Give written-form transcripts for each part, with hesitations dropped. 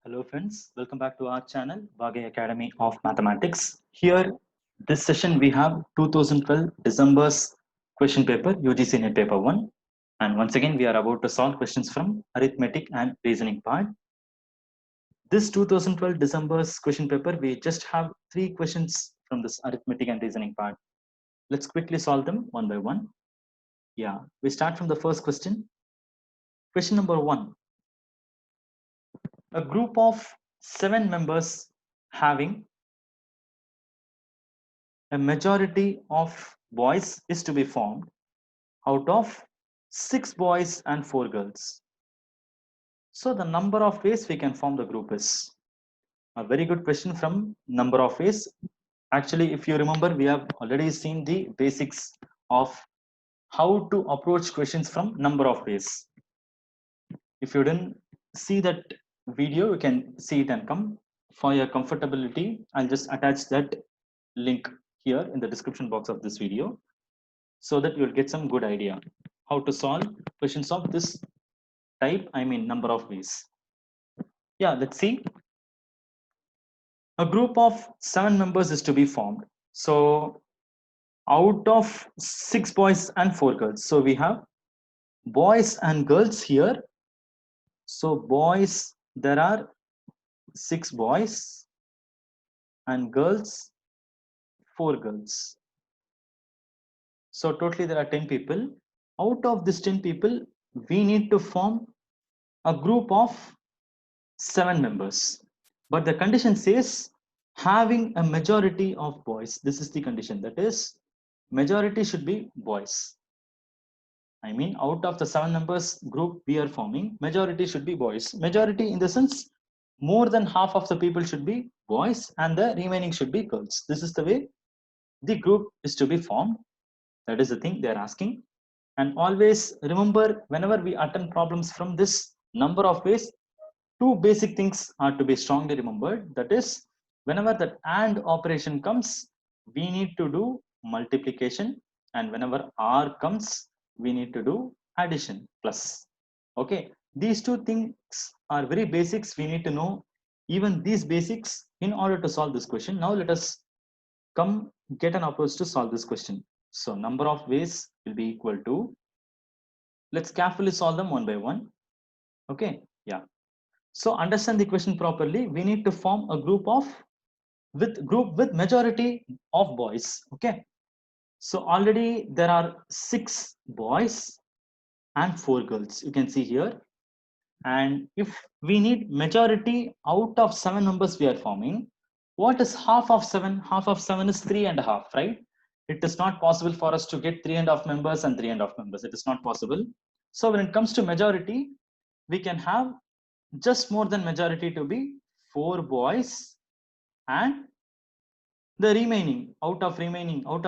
Hello friends, welcome back to our channel, Bagay Academy of Mathematics. Here, this session we have 2012 December's question paper, UGC-NET Paper 1. And once again, we are about to solve questions from Arithmetic and Reasoning part. This 2012 December's question paper, we just have 3 questions from this Arithmetic and Reasoning part. Let's quickly solve them one by one. Yeah, we start from the first question. Question number 1. A group of 7 members having a majority of boys is to be formed out of 6 boys and 4 girls. So the number of ways we can form the group is a very good question from number of ways. Actually, if you remember, we have already seen the basics of how to approach questions from number of ways. If you didn't see that video, you can see it and come. For your comfortability, I'll just attach that link here in the description box of this video, so that you'll get some good idea how to solve questions of this type, number of ways. Yeah, let's see. A group of 7 members is to be formed. So out of 6 boys and 4 girls. So we have boys and girls here. So boys, there are 6 boys, and girls, 4 girls. So totally there are 10 people. Out of this 10 people, we need to form a group of 7 members. But the condition says having a majority of boys. This is the condition. That is, majority should be boys. Out of the 7 members group we are forming, majority should be boys. Majority in the sense, more than half of the people should be boys and the remaining should be girls. This is the way the group is to be formed. That is the thing they are asking. And always remember, whenever we attempt problems from this number of ways, 2 basic things are to be strongly remembered. That is, whenever that AND operation comes, we need to do multiplication, and whenever OR comes, we need to do addition, plus. Okay, these 2 things are very basics. We need to know even these basics in order to solve this question. Now let us come get an approach to solve this question. So number of ways will be equal to, let's carefully solve them one by one. Okay, yeah. So understand the question properly. We need to form a group with majority of boys. Okay. So already there are 6 boys and 4 girls. You can see here. And if we need majority out of 7 numbers we are forming, what is half of 7? Half of 7 is 3.5, right? It is not possible for us to get 3.5 members and 3.5 members. It is not possible. So when it comes to majority, we can have just more than majority to be 4 boys, and the remaining out of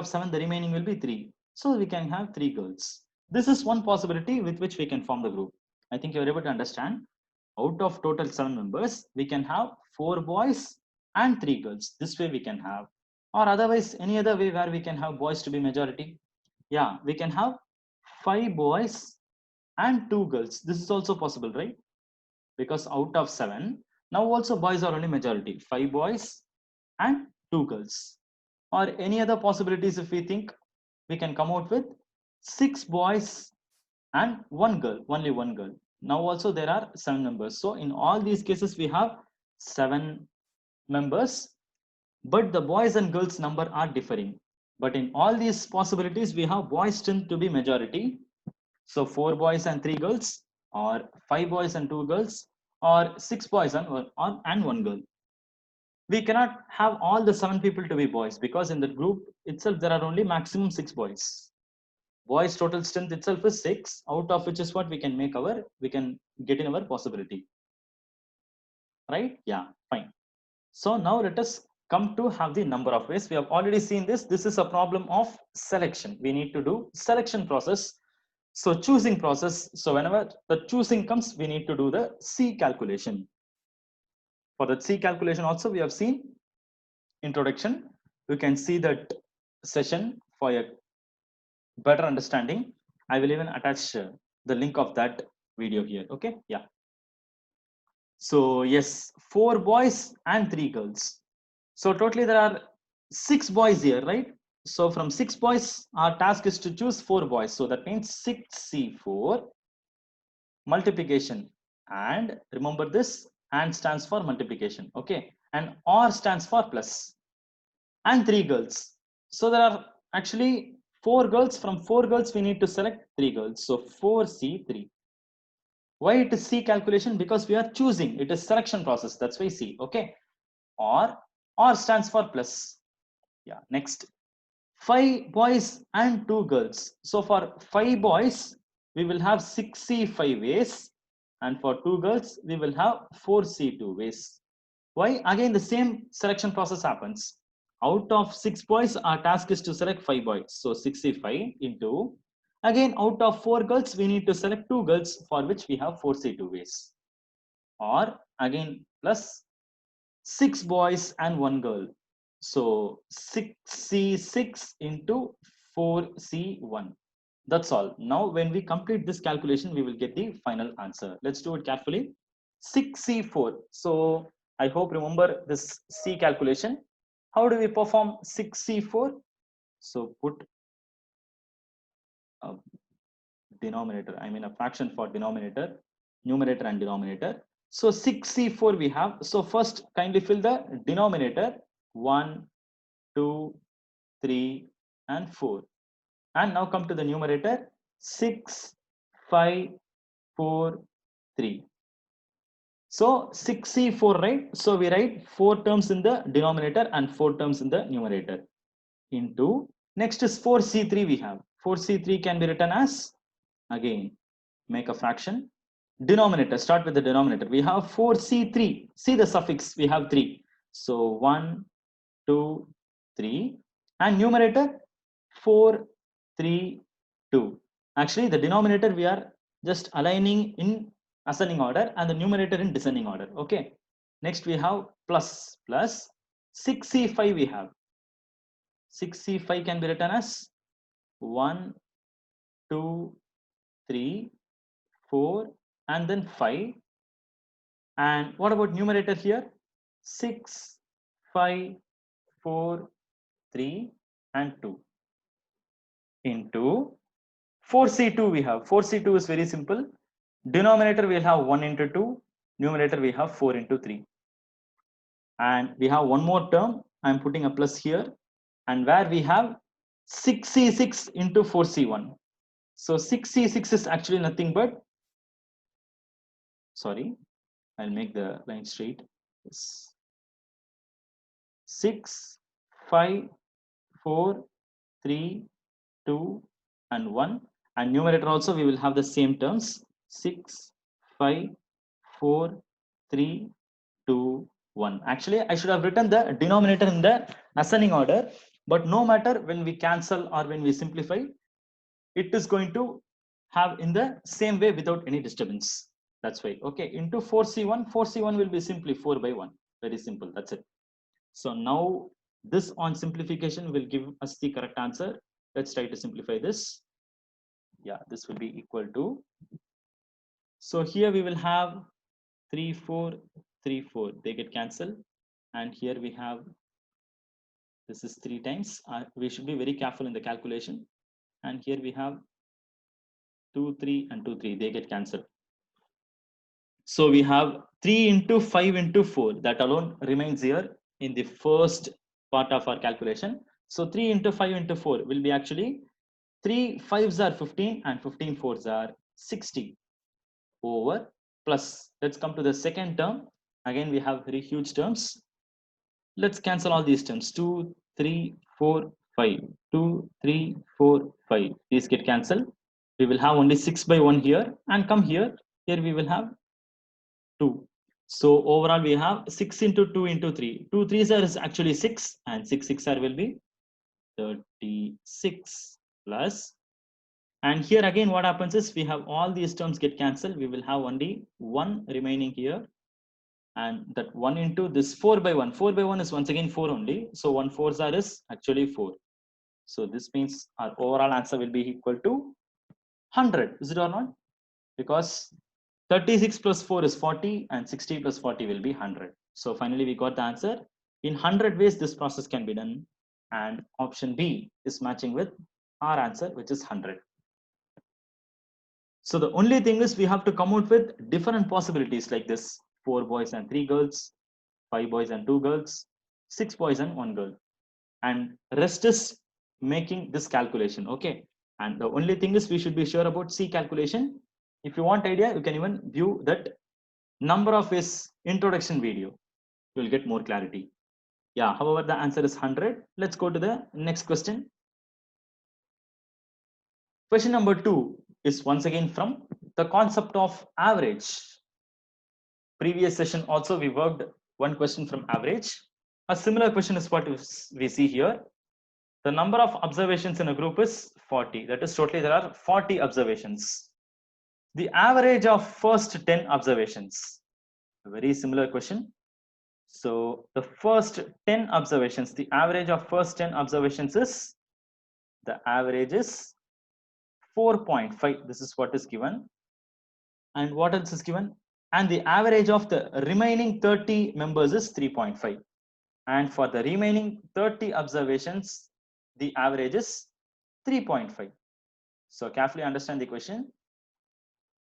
7, the remaining will be 3. So we can have 3 girls. This is one possibility with which we can form the group. I think you're able to understand. Out of total 7 members, we can have 4 boys and 3 girls. This way we can have, or otherwise any other way where we can have boys to be majority. Yeah, we can have 5 boys and 2 girls. This is also possible, right? Because out of 7, now also boys are only majority. 5 boys and 2 girls. Or any other possibilities, if we think, we can come out with 6 boys and 1 girl, only 1 girl. Now also there are 7 members. So in all these cases, we have 7 members, but the boys and girls number are differing. But in all these possibilities, we have boys tend to be majority. So 4 boys and 3 girls, or 5 boys and 2 girls, or 6 boys and 1 girl. We cannot have all the 7 people to be boys, because in the group itself there are only maximum 6 boys. Boys total strength itself is 6, out of which is what we can get in our possibility. Right? Yeah, fine. So now let us come to have the number of ways. We have already seen this. This is a problem of selection. We need to do selection process. So choosing process. So whenever the choosing comes, we need to do the C calculation. For the C calculation also, we have seen introduction. You can see that session for a better understanding. I will even attach the link of that video here. Okay, yeah. So yes, 4 boys and 3 girls. So totally there are 6 boys here, right? So from 6 boys, our task is to choose 4 boys. So that means 6C4 multiplication. And remember this, and stands for multiplication. Okay. And or stands for plus. And 3 girls. So there are actually 4 girls. From 4 girls, we need to select 3 girls. So 4C3. Why it is C calculation? Because we are choosing. It is selection process. That's why C. Okay. Or stands for plus. Yeah. Next, 5 boys and 2 girls. So for 5 boys, we will have 6C5 ways, and for 2 girls, we will have 4C2 ways. Why? Again, the same selection process happens. Out of 6 boys, our task is to select 5 boys. So 6C5 into, again, out of 4 girls, we need to select 2 girls, for which we have 4C2 ways. Or again, plus 6 boys and 1 girl. So 6C6 into 4C1. That's all. Now, when we complete this calculation, we will get the final answer. Let's do it carefully. 6C4. So I hope remember this C calculation. How do we perform 6C4? So put a denominator, I mean a fraction for denominator, numerator and denominator. So 6C4 we have. So first kindly fill the denominator 1, 2, 3, and 4. And now come to the numerator 6, 5, 4, 3. So 6C4, right? So we write 4 terms in the denominator and 4 terms in the numerator. Into, next is 4C3 we have. 4C3 can be written as, again, make a fraction. Denominator, start with the denominator. We have 4C3. See the suffix, we have 3. So 1, 2, 3. And numerator 4, 3, 2. Actually, the denominator we are just aligning in ascending order and the numerator in descending order. Okay. Next we have plus 6C5 we have. 6C5 can be written as 1, 2, 3, 4, and then 5. And what about numerator here? 6, 5, 4, 3, and 2. Into 4C2 we have. 4C2 is very simple. Denominator we'll have 1 into 2. Numerator we have 4 into 3. And we have one more term. I'm putting a plus here. And where we have 6C6 into 4C1. So 6C6 is actually nothing but, sorry, I'll make the line straight. 6, 5, 4, 3, 2, and 1. And numerator also we will have the same terms 6, 5, 4, 3, 2, 1. Actually, I should have written the denominator in the ascending order, but no matter when we cancel or when we simplify, it is going to have in the same way without any disturbance. That's why. Okay, into 4C1, 4C1 will be simply 4 by 1. Very simple. That's it. So now this on simplification will give us the correct answer. Let's try to simplify this. Yeah, this will be equal to. So here we will have 3, 4, 3, 4. They get cancelled. And here we have, this is 3 times. We should be very careful in the calculation. And here we have 2, 3, and 2, 3. They get cancelled. So we have 3 into 5 into 4. That alone remains here in the first part of our calculation. So 3 into 5 into 4 will be actually 3 5s are 15 and 15 4s are 60 over plus. Let's come to the second term. Again, we have very huge terms. Let's cancel all these terms. 2, 3, 4, 5. 2, 3, 4, 5. These get cancelled. We will have only 6 by 1 here. And come here. Here we will have 2. So overall we have 6 into 2 into 3. 2 3s are actually 6 and 6 6 will be 36 plus. And here again what happens is we have all these terms get cancelled. We will have only 1 remaining here. And that 1 into this 4 by 1. 4 by 1 is once again 4 only. So 1 4s are is actually 4. So this means our overall answer will be equal to 100. Is it or not? Because 36 plus 4 is 40 and 60 plus 40 will be 100. So finally we got the answer. In 100 ways this process can be done, and option B is matching with our answer, which is 100. So the only thing is we have to come out with different possibilities like this: 4 boys and 3 girls, 5 boys and 2 girls, 6 boys and 1 girl, and rest is making this calculation. Okay, and the only thing is we should be sure about C calculation. If you want idea, you can even view that number of ways introduction video. You will get more clarity. Yeah, however, the answer is 100. Let's go to the next question. Question number 2 is once again from the concept of average. Previous session also we worked one question from average. A similar question is what we see here. The number of observations in a group is 40. That is totally there are 40 observations. The average of first 10 observations. A very similar question. So the first 10 observations, the average of first 10 observations is, the average is 4.5. This is what is given. And what else is given? And the average of the remaining 30 members is 3.5. And for the remaining 30 observations, the average is 3.5. So carefully understand the question.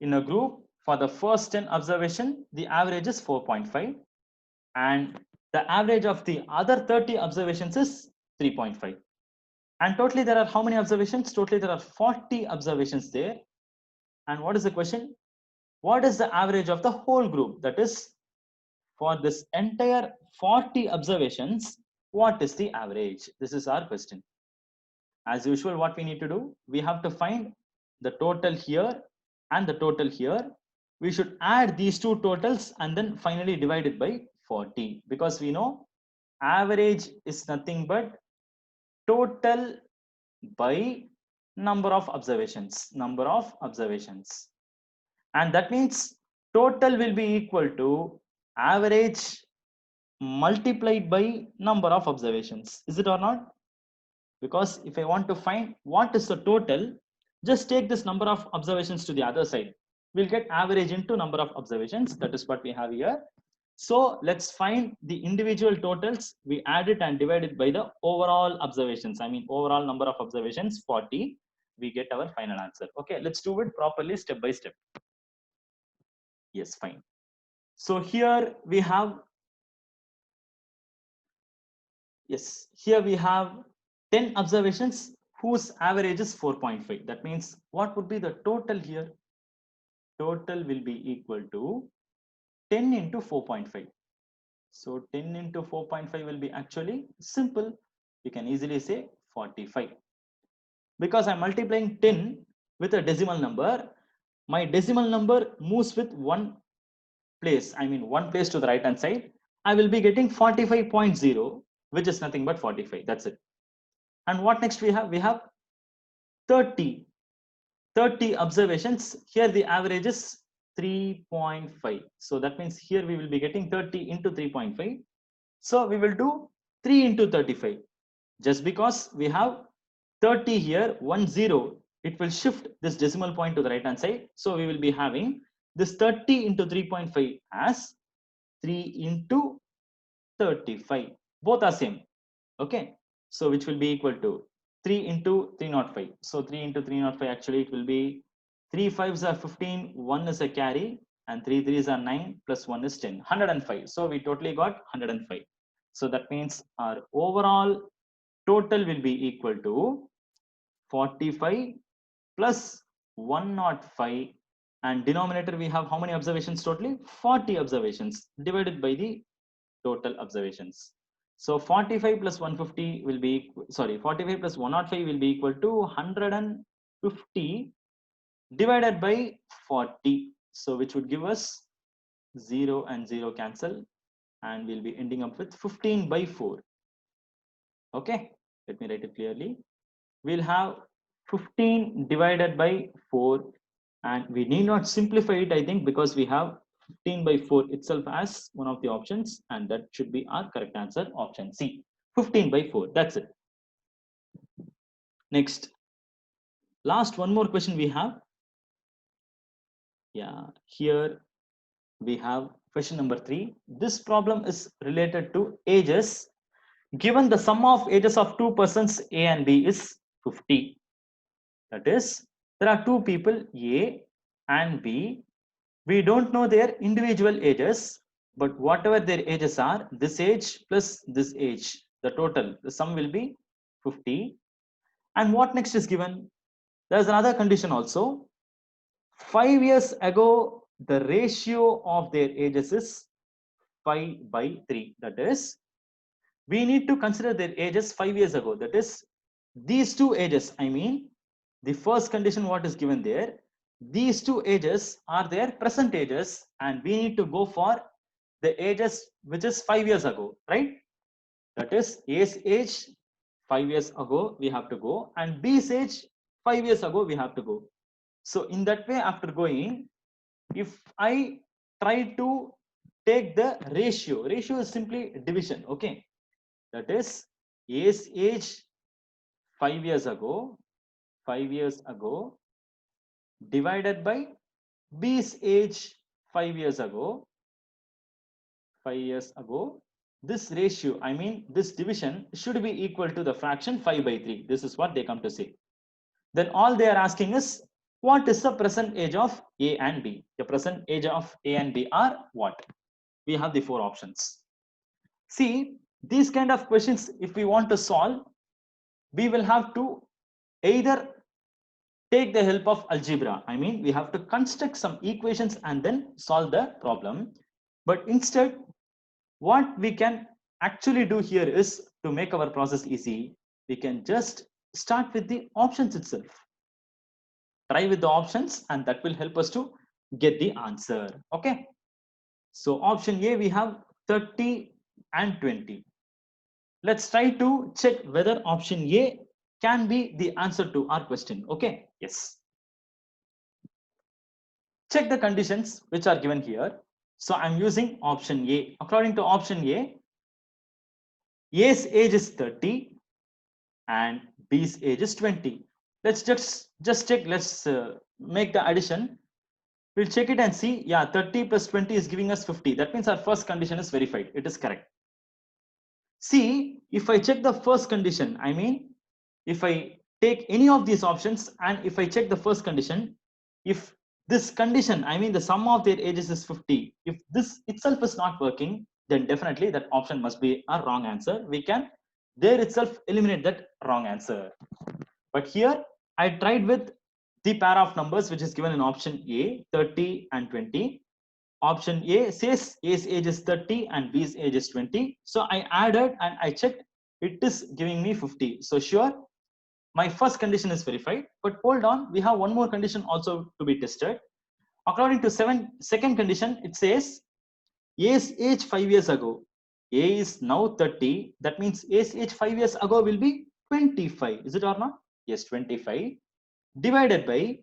In a group, for the first 10 observation, the average is 4.5. And the average of the other 30 observations is 3.5. And totally there are how many observations? Totally there are 40 observations there. And what is the question? What is the average of the whole group? That is, for this entire 40 observations, what is the average? This is our question. As usual, what we need to do, we have to find the total here and the total here. We should add these two totals and then finally divide it by 40, because we know average is nothing but total by number of observations, and that means total will be equal to average multiplied by number of observations. Is it or not? Because if I want to find what is the total, just take this number of observations to the other side. We'll get average into number of observations. That is what we have here. So let's find the individual totals. We add it and divide it by the overall observations. I mean overall number of observations, 40. We get our final answer. Okay, let's do it properly step by step. Yes, fine. So here we have, yes, here we have 10 observations whose average is 4.5. That means what would be the total here? Total will be equal to 10 into 4.5. So 10 into 4.5 will be actually simple. You can easily say 45. Because I'm multiplying 10 with a decimal number, my decimal number moves with one place. I mean one place to the right hand side. I will be getting 45.0, which is nothing but 45. That's it. And what next we have? We have 30 observations. Here the average is 3.5. So that means here we will be getting 30 into 3.5. So we will do 3 into 35. Just because we have 30 here, 10, it will shift this decimal point to the right hand side. So we will be having this 30 into 3.5 as 3 into 35. Both are same. Okay. So which will be equal to 3 into 305. So 3 into 305, actually it will be 3 5s are 15, 1 is a carry, and 3 3s are 9, plus 1 is 10, 105. So we totally got 105. So that means our overall total will be equal to 45 plus 105, and denominator we have how many observations totally? 40 observations divided by the total observations. So 45 plus 150 will be, 45 plus 105 will be equal to 150 divided by 40. So which would give us 0 and 0 cancel, and we'll be ending up with 15 by 4. Okay, let me write it clearly. We'll have 15 divided by 4, and we need not simplify it, I think, because we have 15 by 4 itself as one of the options, and that should be our correct answer, option C, 15 by 4. That's it. Next, last one more question we have. Yeah, here we have question number 3. This problem is related to ages. Given the sum of ages of two persons A and B is 50. That is, there are two people A and B. We don't know their individual ages, but whatever their ages are, this age plus this age, the total, the sum will be 50. And what next is given? There's another condition also. 5 years ago, the ratio of their ages is 5/3. That is, we need to consider their ages 5 years ago. That is, these two ages, I mean, the first condition what is given there, these two ages are their present ages, and we need to go for the ages which is 5 years ago, right? That is A's age 5 years ago we have to go, and B's age 5 years ago we have to go. So in that way, after going, if I try to take the ratio is simply division, okay? That is A's age 5 years ago, 5 years ago, divided by B's age 5 years ago, 5 years ago. This ratio, I mean this division, should be equal to the fraction 5/3. This is what they come to say. Then all they are asking is, what is the present age of A and B? The present age of A and B are what? We have the four options. See, these kind of questions, if we want to solve, we will have to either take the help of algebra. I mean, we have to construct some equations and then solve the problem. But instead, what we can actually do here is, to make our process easy, we can just start with the options itself. Try with the options, and that will help us to get the answer. Okay. So option A, we have 30 and 20. Let's try to check whether option A can be the answer to our question. Okay. Yes. Check the conditions which are given here. So I'm using option A. According to option A, A's age is 30 and B's age is 20. Let's just check. Let's make the addition. We'll check it and see. Yeah, 30 plus 20 is giving us 50. That means our first condition is verified. It is correct. See, if I check the first condition, I mean, if I take any of these options and if I check the first condition, if this condition, I mean the sum of their ages is 50, if this itself is not working, then definitely that option must be a wrong answer. We can there itself eliminate that wrong answer. But here I tried with the pair of numbers which is given in option A, 30 and 20. Option A says A's age is 30 and B's age is 20. So I added and I checked, it is giving me 50. So sure, my first condition is verified. But hold on, we have one more condition also to be tested. According to second condition, it says A's age 5 years ago. A is now 30. That means A's age 5 years ago will be 25. Is it or not? Yes, 25. Divided by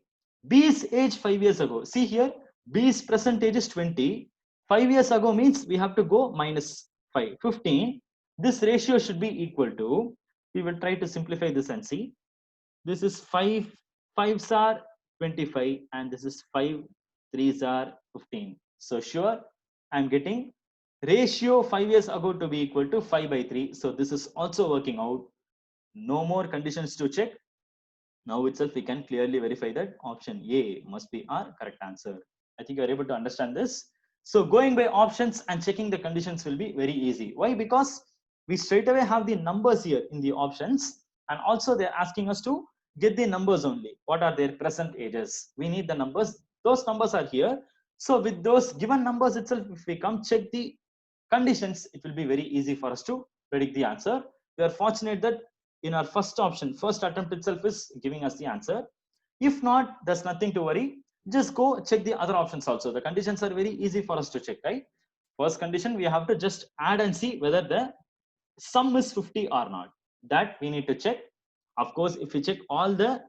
B's age 5 years ago. See here, B's present age is 20. 5 years ago means we have to go minus 5, 15. This ratio should be equal to, we will try to simplify this and see. This is 5 5s are 25 and this is 5 3s are 15. So sure, I'm getting ratio 5 years ago to be equal to 5/3. So this is also working out. No more conditions to check. Now itself we can clearly verify that option A must be our correct answer. I think you are able to understand this. So going by options and checking the conditions will be very easy. Why? Because we straight away have the numbers here in the options, and also they're asking us to get the numbers only. What are their present ages? We need the numbers. Those numbers are here. So with those given numbers itself, if we come check the conditions, it will be very easy for us to predict the answer. We are fortunate that in our first option, first attempt itself is giving us the answer. If not, there's nothing to worry. Just go check the other options also. The conditions are very easy for us to check, right? First condition, we have to just add and see whether the sum is 50 or not. That we need to check. Of course, if we check all the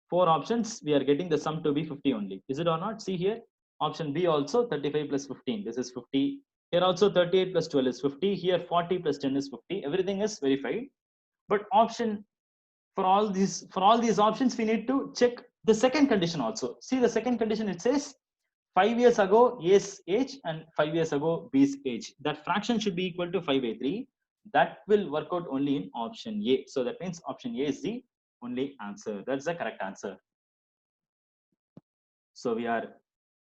four options, we are getting the sum to be 50 only. Is it or not? See here, option B also 35 plus 15. This is 50. Here also 38 plus 12 is 50. Here 40 plus 10 is 50. Everything is verified. But option for all these options, we need to check the second condition also. See the second condition, it says 5 years ago A's age and 5 years ago B's age. That fraction should be equal to 5/3. That will work out only in option A. So that means option A is the only answer. That's the correct answer. So we are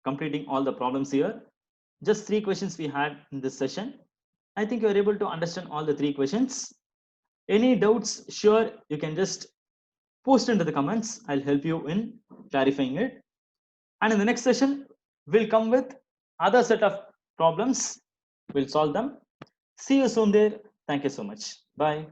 completing all the problems here. Just 3 questions we had in this session. I think you are able to understand all the 3 questions. Any doubts? Sure, you can just post into the comments. I'll help you in clarifying it. And in the next session, we'll come with other set of problems. We'll solve them. See you soon there. Thank you so much. Bye.